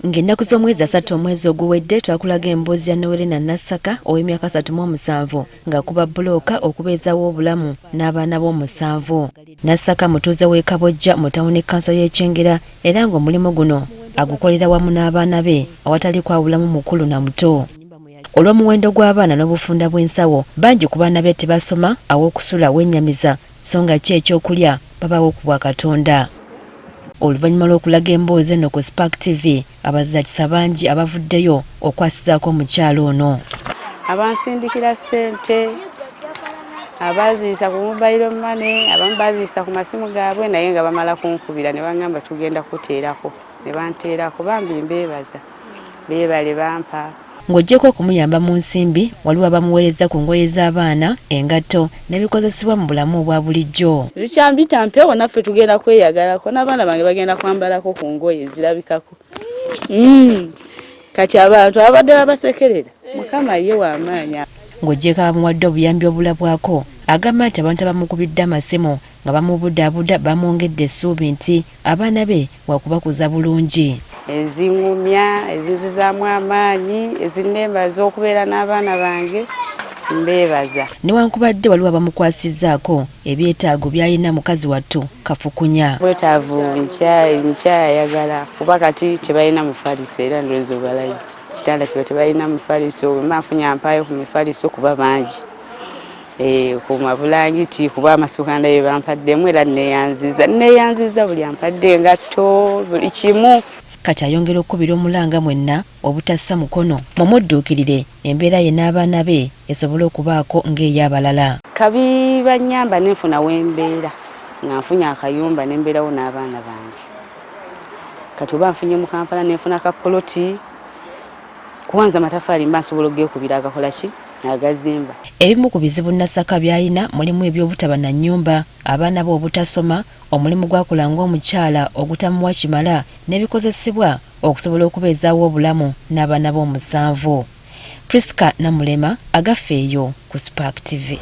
Ng'ennaku z'omwezi 3 omwezi oguwedde twakulaga emboozi ya Noelina Nassaka ow'emyaka 37 ng'akuba bbulooka okubeezaawo obulamu n'abaana b'omusanvu. Nassaka mutuuze w'e Kabojja mu tawuni kkanso y'e Kyengera era ng'omulimu guno agukolera wamu n'abaana be awatali kwawulamu mukulu na muto. Olw'omuwendo gw'abaana n'obufunda bw'ensawo bangi ku baana be tebasoma aw'okusula w'ennyamiza so nga ki ekyokulya babaawo ku bwa Katonda. Oluvannyuma lw'okulaga emboozi eno ku Spark TV abazaakisa bangi abavuddeyo okwasizaako omukyalo ono. Abansindikira ssente, abaziisa ku mobile money, abamu baziisa ku masimu gaabwe naye nga bamala kunkubira ne baŋŋamba tugenda kuteerako ne banteerako bambi mbeebaza beebale bampa. Ng'oggyeko okumuyamba mu nsimbi waliwo abamuweereza ku ngoye z'abaana, engatto n'ebikozesebwa mu bulamu obwa bulijjo. Lukyambita mpewo naffe tugenda kweyagalako n'abaana bange bagenda kwambalako ku ngoye ezirabikako. Kati abantu abadde babasekerera Mukama ye w'amaanyi. Ng'oggyeko abamuwadde obuyambi obulabwako agamba nti abantu abamukubidde amasimu nga bamubudaabuda bamwongedde essuubi nti abaana be wakubakuza bulungi. Ezingumya ezizizaamu amaanyi ezinnembaza okubeera n'abaana bange mbeebaza. Newankubadde waliwo abamukwasizzaako ebyetaago by'alina mukazi wattu Kafukunya. Bwetaavu nkyayagala kuba kati tebalina mufaliso era ndowooza obalayo kitanda kiba tebalina mufaliso bwemaafunya mpaayo ku mifaliso kuba bangi ku mabulangiti kuba amasukanda bye bampaddemu era neeyanziza buli ampadde engatto buli kimu. Kati ayongera okukubira omulanga mwenna obutassa mukono mumudduukirire embeera ye n'abaana be esobole okubaako ng'ey'abalala. Kabi bannyamba nenfuna wembeera nga nfunye akayumba nembeerawo n'abaana bange. Kati oba nfunye mu Kampala nenfuna kapoloti kuwanza amatafaali mba nsobola okugekubira agakola ki agazimba. Ebimu ku bizibu Nassaka by'alina mulimu eby'obutaba na nnyumba, abaana be obutasoma, omulimu gwakola ng'omukyala ogutamuwa kimala n'ebikozesebwa okusobola okubeezaawo obulamu n'abaana b'omusanvu. Priska Namulema agafeeyo ku Spark TV.